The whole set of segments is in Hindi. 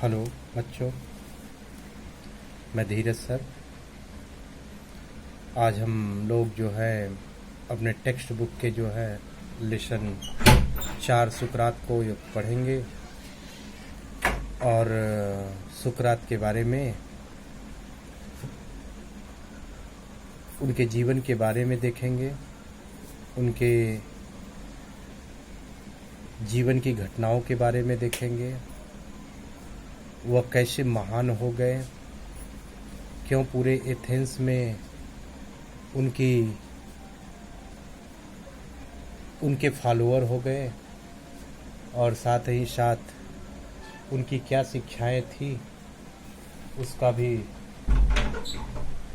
हेलो बच्चों, मैं धीरज सर। आज हम लोग जो है अपने टेक्स्ट बुक के जो है लेसन 4 सुकरात को पढ़ेंगे और सुकरात के बारे में, उनके जीवन के बारे में देखेंगे, उनके जीवन की घटनाओं के बारे में देखेंगे। वह कैसे महान हो गए, क्यों पूरे एथेंस में उनके फॉलोअर हो गए, और साथ ही साथ उनकी क्या शिक्षाएं थी उसका भी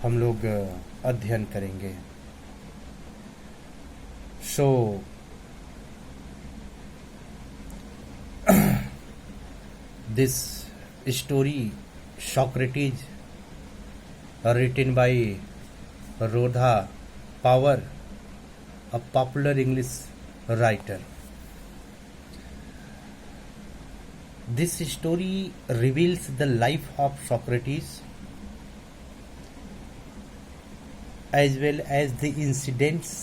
हम लोग अध्ययन करेंगे। सो this story Socrates, written by Rodha Power, a popular English writer. This story reveals the life of Socrates as well as the incidents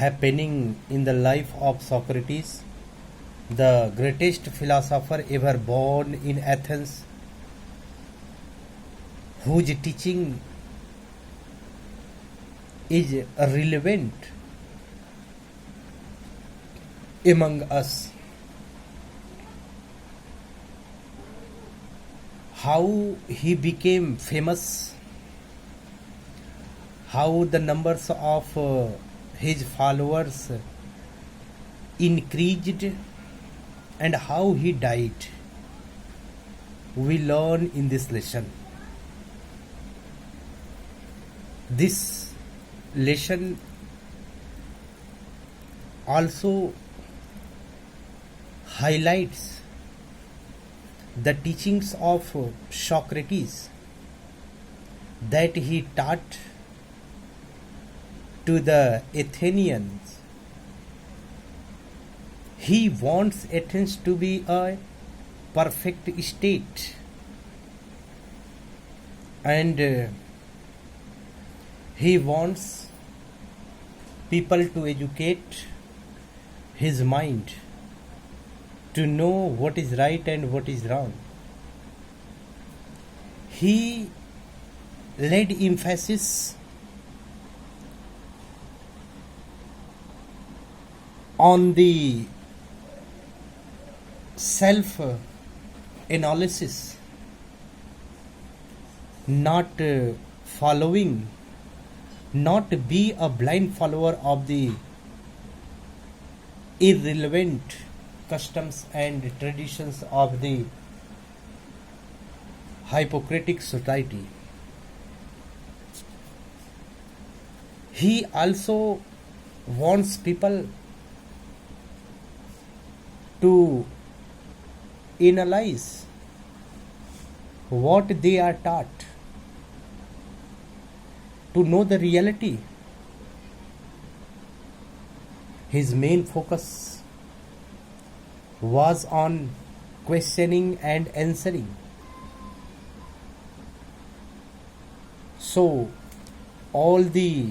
happening in the life of Socrates, the greatest philosopher ever born in Athens, whose teaching is relevant among us. How he became famous, how the numbers of his followers increased, and how he died, we learn in this lesson. This lesson also highlights the teachings of Socrates that he taught to the Athenians. He wants Athens to be a perfect state, and he wants people to educate his mind to know what is right and what is wrong. He laid emphasis on the self analysis, not following, not be a blind follower of the irrelevant customs and traditions of the Hippocratic society. He also wants people to analyze what they are taught, to know the reality. His main focus was on questioning and answering. So, all the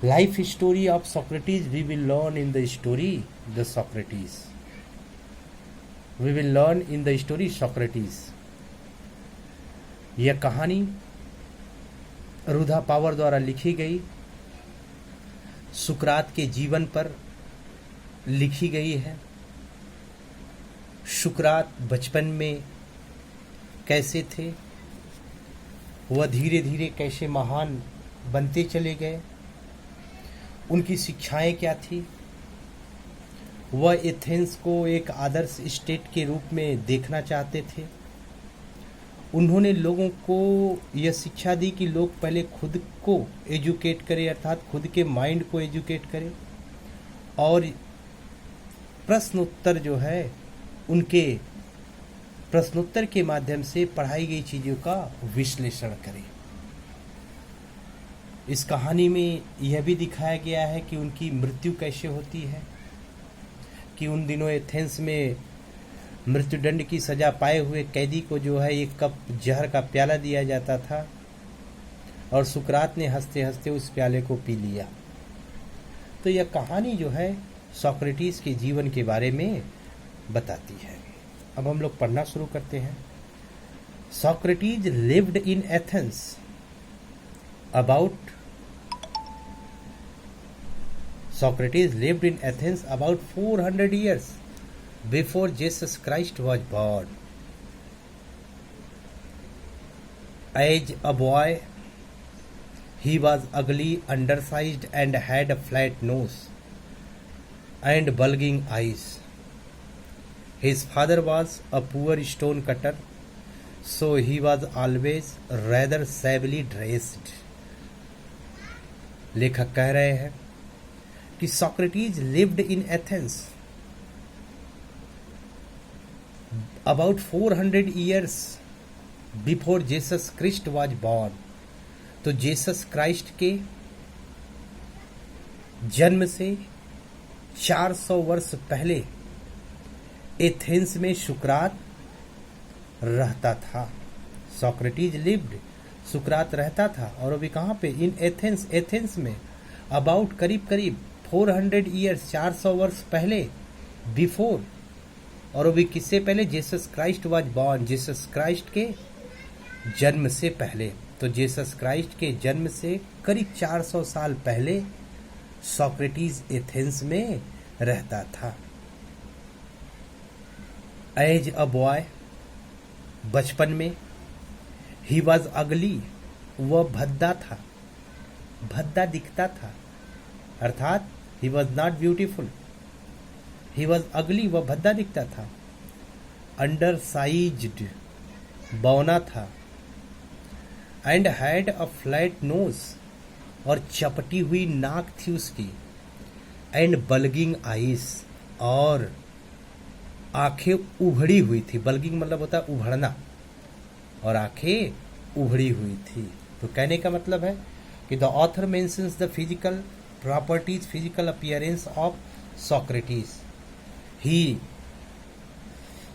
life story of Socrates we will learn in the story the Socrates. We will learn in the story Socrates. यह कहानी रुधा पावर द्वारा लिखी गई, सुकरात के जीवन पर लिखी गई है। सुकरात बचपन में कैसे थे, वह धीरे धीरे कैसे महान बनते चले गए, उनकी शिक्षाएं क्या थी, वह एथेंस को एक आदर्श स्टेट के रूप में देखना चाहते थे। उन्होंने लोगों को यह शिक्षा दी कि लोग पहले खुद को एजुकेट करें, अर्थात खुद के माइंड को एजुकेट करें, और प्रश्नोत्तर जो है उनके प्रश्नोत्तर के माध्यम से पढ़ाई गई चीज़ों का विश्लेषण करें। इस कहानी में यह भी दिखाया गया है कि उनकी मृत्यु कैसे होती है, कि उन दिनों एथेंस में मृत्युदंड की सजा पाए हुए कैदी को जो है एक कप जहर का प्याला दिया जाता था और सुकरात ने हंसते हंसते उस प्याले को पी लिया। तो यह कहानी जो है सोक्रेटिस के जीवन के बारे में बताती है। अब हम लोग पढ़ना शुरू करते हैं। Socrates lived in Athens about Socrates lived in Athens about 400 years before Jesus Christ was born. As a boy, he was ugly, undersized, and had a flat nose and bulging eyes. His father was a poor stone cutter, so he was always rather shabbily dressed. लेखक कह रहे हैं कि Socrates lived in Athens about 400 years before Jesus Christ was born. तो जीसस क्राइस्ट के जन्म से 400 वर्ष पहले एथेंस में सुकरात रहता था। सोक्रेटिस लिव्ड, सुकरात रहता था। और अभी कहाँ पे? इन एथेंस, एथेंस में अबाउट करीब करीब 400 ईयर्स, 400 वर्ष पहले, बिफोर। और अभी किससे पहले? Jesus Christ was born, Jesus Christ के जन्म से पहले। तो जीसस क्राइस्ट के जन्म से करीब 400 साल पहले सोक्रेटिस एथेंस में रहता था। एज अ बॉय, बचपन में, ही वॉज अगली, वह भद्दा था, भद्दा दिखता था, अर्थात he was not beautiful, he was अगली, वह भद्दा दिखता था। अंडर साइज्ड, बौना था। And had a flat knows, और चपटी हुई नाक थी उसकी। एंड बल्गिंग आईज, और आंखें उभड़ी हुई थी। बल्गिंग मतलब होता है उभड़ना, और आंखें उभड़ी हुई थी। तो कहने का मतलब है कि the author mentions the physical properties, physical appearance of Socrates. He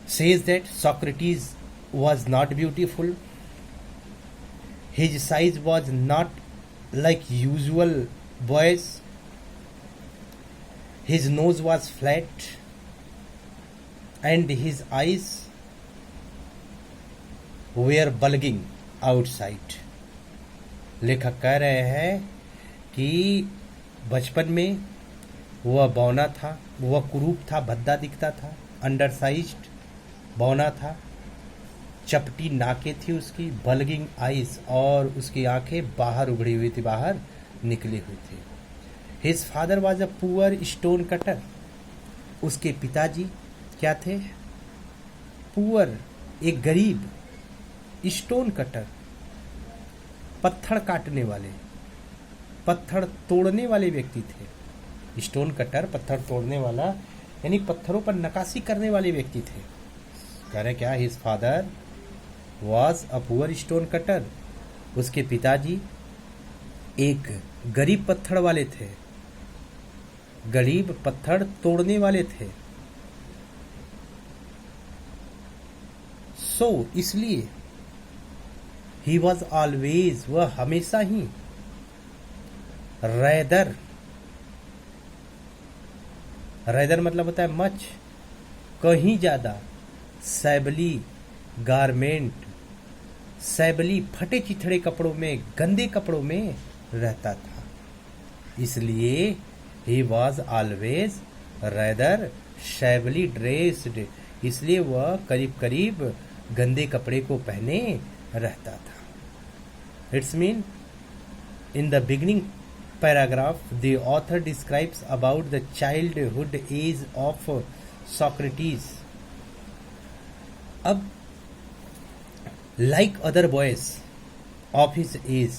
says that Socrates was not beautiful, his size was not like usual boys, his nose was flat, and his eyes were bulging outside. लेखक कह रहे हैं कि बचपन में वह बौना था, वह कुरूप था, भद्दा दिखता था, अंडरसाइज्ड, बौना था, चपटी नाकें थी उसकी, बल्गिंग आइज, और उसकी आंखें बाहर उभड़ी हुई थी, बाहर निकली हुई थी। His father was a poor stone cutter, उसके पिताजी क्या थे? पुअर, एक गरीब, स्टोन कटर, पत्थर काटने वाले, पत्थर तोड़ने वाले व्यक्ति थे। स्टोन कटर, पत्थर तोड़ने वाला, यानी पत्थरों पर नक्काशी करने वाले व्यक्ति थे। कह रहे क्या? His father was a poor stone cutter, उसके पिताजी एक गरीब पत्थर वाले थे, गरीब पत्थर तोड़ने वाले थे। सो इसलिए ही वॉज ऑलवेज, वह हमेशा ही, रैदर, रैदर मतलब होता है मच, कहीं ज्यादा, सैबली गारमेंट, सैबली फटे चिथड़े कपड़ों में, गंदे कपड़ों में रहता था। इसलिए he was always rather shabbily dressed, इसलिए वह करीब करीब गंदे कपड़े को पहने रहता था। It's mean in the beginning paragraph the author describes about the childhood age of Socrates. अब like other boys of his age,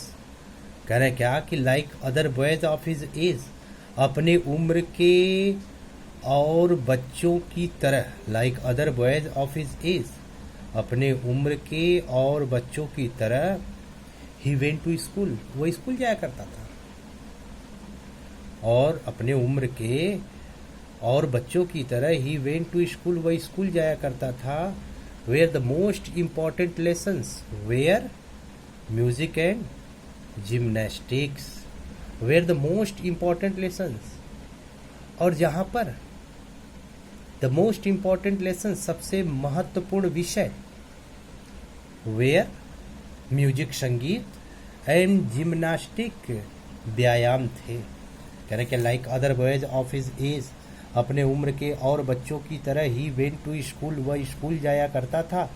कह रहे क्या कि like other boys of his age, अपने उम्र के और बच्चों की तरह, like other boys of his age, अपने उम्र के और बच्चों की तरह, ही वेंट टू स्कूल, वो स्कूल जाया करता था, और अपने उम्र के और बच्चों की तरह ही वेंट टू स्कूल, वह स्कूल जाया करता था। Were the most important lessons were music and gymnastics. Were the most important lessons, और जहाँ पर द मोस्ट इम्पॉर्टेंट लेसन, सबसे महत्वपूर्ण विषय, वेयर म्यूजिक संगीत एंड जिम्नास्टिक व्यायाम थे। कह रहे कि like other boys of his age, अपने उम्र के और बच्चों की तरह ही वेंट टू स्कूल, वह स्कूल जाया करता था।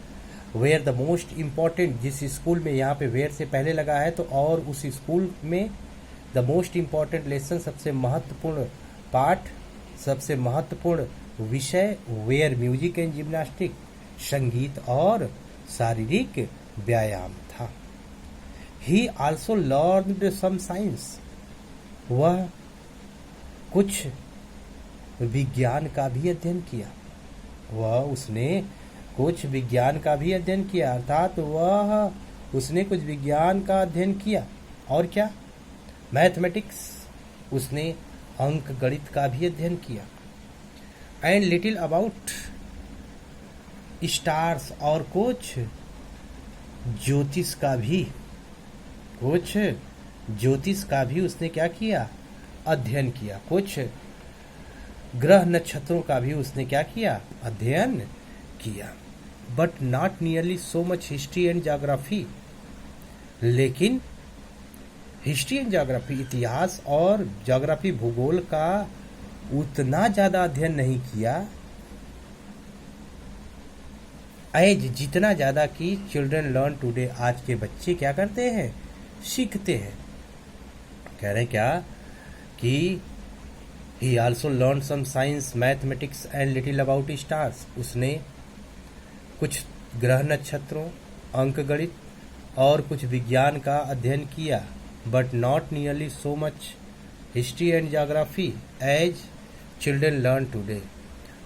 वेयर द मोस्ट इम्पॉर्टेंट, जिस स्कूल में यहाँ पे वेयर से पहले लगा है तो और उस स्कूल में द मोस्ट इम्पॉर्टेंट लेसन, सबसे महत्वपूर्ण पाठ, सबसे महत्वपूर्ण विषय, वेयर म्यूजिक एंड जिम्नास्टिक, संगीत और शारीरिक व्यायाम था। He also learned some science, वह कुछ विज्ञान का भी अध्ययन किया। उसने कुछ विज्ञान का भी अध्ययन किया, अर्थात उसने कुछ विज्ञान का अध्ययन किया। और क्या? मैथमेटिक्स, उसने अंक गणित का भी अध्ययन किया। एंड लिटिल अबाउट स्टार्स, और कुछ ज्योतिष का भी उसने क्या किया? अध्ययन किया। कुछ ग्रह नक्षत्रों का भी उसने क्या किया? अध्ययन किया। But not nearly so much history and geography, लेकिन हिस्ट्री एंड ज्योग्राफी, इतिहास और ज्योग्राफी, भूगोल का उतना ज्यादा अध्ययन नहीं किया एज, जितना ज्यादा कि चिल्ड्रन लर्न टुडे, आज के बच्चे क्या करते हैं? सीखते हैं। कह रहे हैं क्या कि he also learn some science, mathematics and little about stars, उसने कुछ ग्रह नक्षत्रों, अंक गणित और कुछ विज्ञान का अध्ययन किया। But not nearly so much history and geography as children learn today,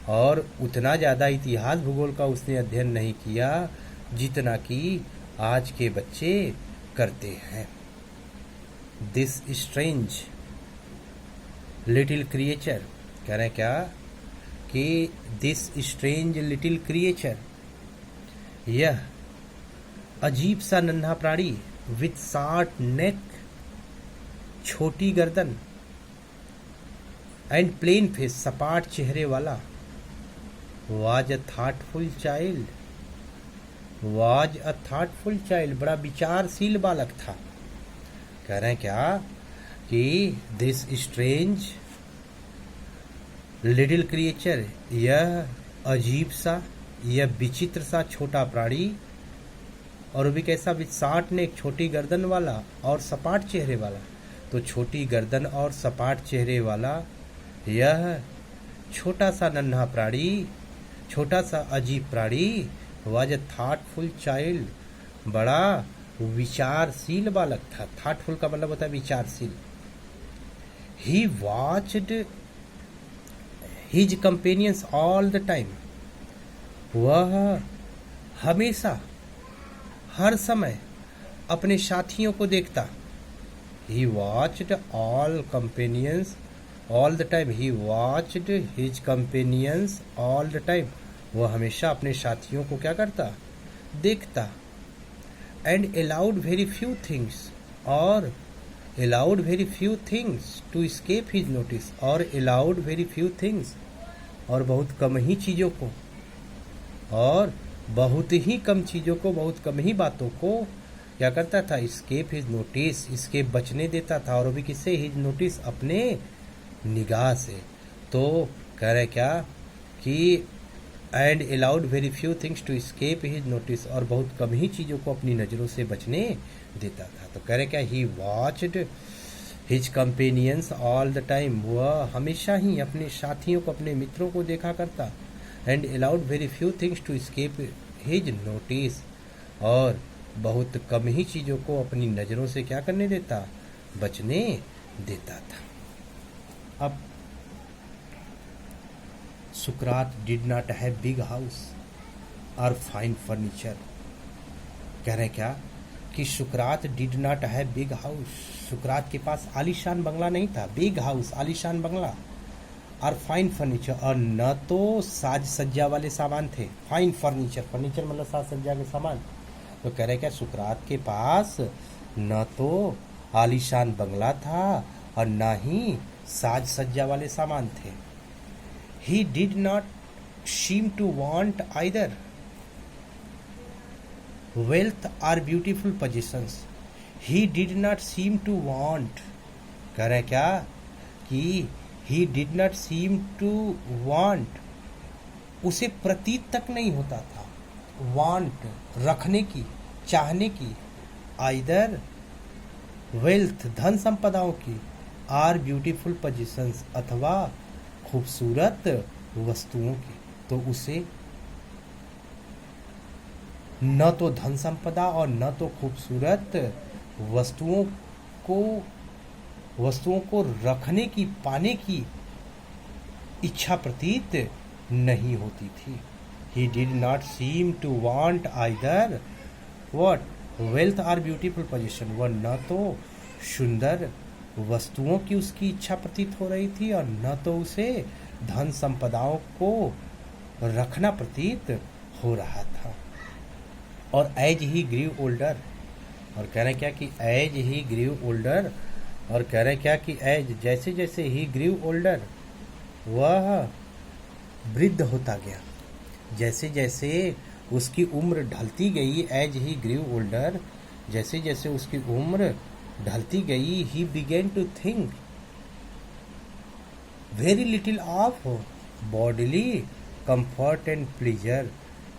और उतना ज़्यादा इतिहास भूगोल का उसने अध्ययन नहीं किया जितना कि आज के बच्चे करते हैं। दिस स्ट्रेंज लिटिल क्रिएचर, कह रहे हैं क्या कि दिस स्ट्रेंज लिटिल क्रिएचर, यह अजीब सा नन्हा प्राणी, विथ शॉर्ट नेक, छोटी गर्दन, एंड प्लेन फेस, सपाट चेहरे वाला, वाज अ थॉटफुल चाइल्ड, बड़ा विचारशील बालक था। कह रहे हैं क्या कि दिस स्ट्रेंज लिटिल क्रिएचर, यह अजीब सा, यह विचित्र सा छोटा प्राणी, और वो भी कैसा? विथ शॉर्ट नेक, छोटी गर्दन वाला और सपाट चेहरे वाला। तो छोटी गर्दन और सपाट चेहरे वाला यह छोटा सा नन्हा प्राणी, छोटा सा अजीब प्राणी, वाज अ थॉटफुल चाइल्ड, बड़ा विचारशील बालक था। थॉटफुल का मतलब होता है विचारशील। He watched his companions all the time, वह हमेशा, हर समय अपने साथियों को देखता। He watched all companions all the time. He watched his companions all the time. वह हमेशा अपने साथियों को क्या करता? देखता। And allowed very few things, और allowed very few things to escape his notice, और allowed very few things, और बहुत कम ही चीज़ों को, और बहुत ही कम चीज़ों को, बहुत कम ही बातों को क्या करता था? स्केप हिज नोटिस, इसके बचने देता था। और वो भी किससे? हिज नोटिस, अपने निगाह से। तो कह रहे क्या कि and allowed very few things to escape his notice, और बहुत कम ही चीज़ों को अपनी नज़रों से बचने देता था। तो कह रहे क्या? He watched his companions all the time, वह हमेशा ही अपने साथियों को, अपने मित्रों को देखा करता। And allowed very few things to escape his notice, और बहुत कम ही चीज़ों को अपनी नज़रों से क्या करने देता? बचने देता था। अब सुकरात did not have big house और फाइन फर्नीचर। कह रहे क्या कि सुकरात did not have big house, सुकरात के पास आलीशान बंगला नहीं था। बिग हाउस, आलीशान बंगला, और फाइन फर्नीचर, और न तो साज सज्जा वाले सामान थे। फाइन फर्नीचर, फर्नीचर मतलब साज सज्जा के सामान। तो कह रहे क्या सुकरात के पास न तो आलीशान बंगला था और न ही साज सज्जा वाले सामान थे। He did not seem to want either wealth or beautiful possessions. He did not seem to want, कह रहे क्या कि he did not seem to want, उसे प्रतीत तक नहीं होता था want रखने की, चाहने की, either wealth धन संपदाओं की, or beautiful possessions अथवा खूबसूरत वस्तुओं की। तो उसे न तो धन संपदा और न तो खूबसूरत वस्तुओं को रखने की, पाने की इच्छा प्रतीत नहीं होती थी। He did not seem to want either what wealth or beautiful possession, वह न तो सुंदर वस्तुओं की उसकी इच्छा प्रतीत हो रही थी और न तो उसे धन संपदाओं को रखना प्रतीत हो रहा था। और एज ही ग्रीव ओल्डर, और कह रहे क्या कि एज ही ग्रीव ओल्डर, और कह रहे क्या कि एज जैसे जैसे ही ग्रीव ओल्डर वह वृद्ध होता गया, जैसे जैसे उसकी उम्र ढलती गई, एज ही ग्रीव ओल्डर जैसे जैसे उसकी उम्र ढलती गई, he began to think very little of bodily comfort and pleasure.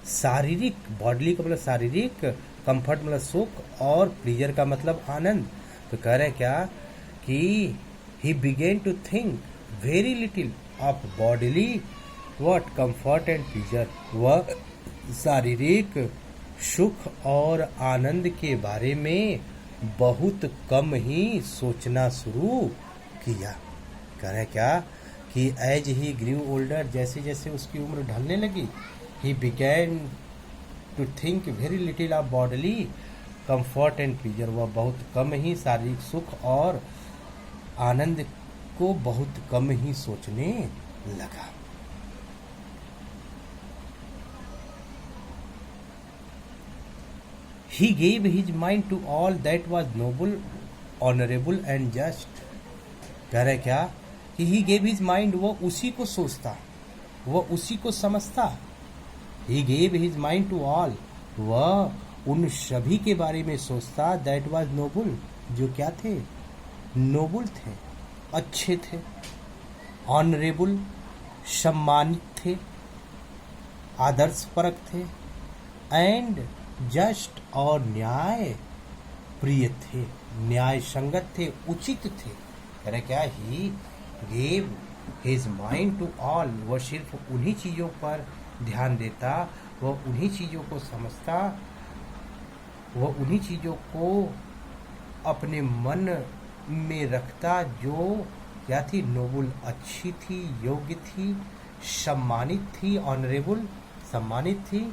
शारीरिक, बॉडली का मतलब शारीरिक, कंफर्ट मतलब सुख और प्लीजर का मतलब आनंद। तो कह रहे क्या कि he began to think very little of bodily what comfort and pleasure, वह शारीरिक सुख और आनंद के बारे में बहुत कम ही सोचना शुरू किया। कह रहे क्या कि एज ही ग्रीव ओल्डर, जैसे जैसे उसकी उम्र ढलने लगी, he began to think very little of bodily comfort and pleasure, वह बहुत कम ही शारीरिक सुख और आनंद को बहुत कम ही सोचने लगा। He gave his mind to all that was noble, honorable and just, कह रहे क्या कि he gave his mind, वह उसी को सोचता, वह उसी को समझता। He gave his mind to all, वह उन सभी के बारे में सोचता, that was noble, जो क्या थे, नोबल थे, अच्छे थे, ऑनरेबल सम्मानित थे, आदर्शपरक थे, एंड जस्ट और न्याय प्रिय थे, न्याय संगत थे, उचित थे। कह रहे क्या he gave his mind to all, वह सिर्फ उन्हीं चीज़ों पर ध्यान देता, वह उन्हीं चीज़ों को समझता, वह उन्हीं चीज़ों को अपने मन में रखता जो क्या थी, नोबल अच्छी थी, योग्य थी, सम्मानित थी, ऑनरेबल सम्मानित थी,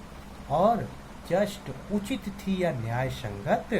और जस्ट उचित थी या न्याय संगत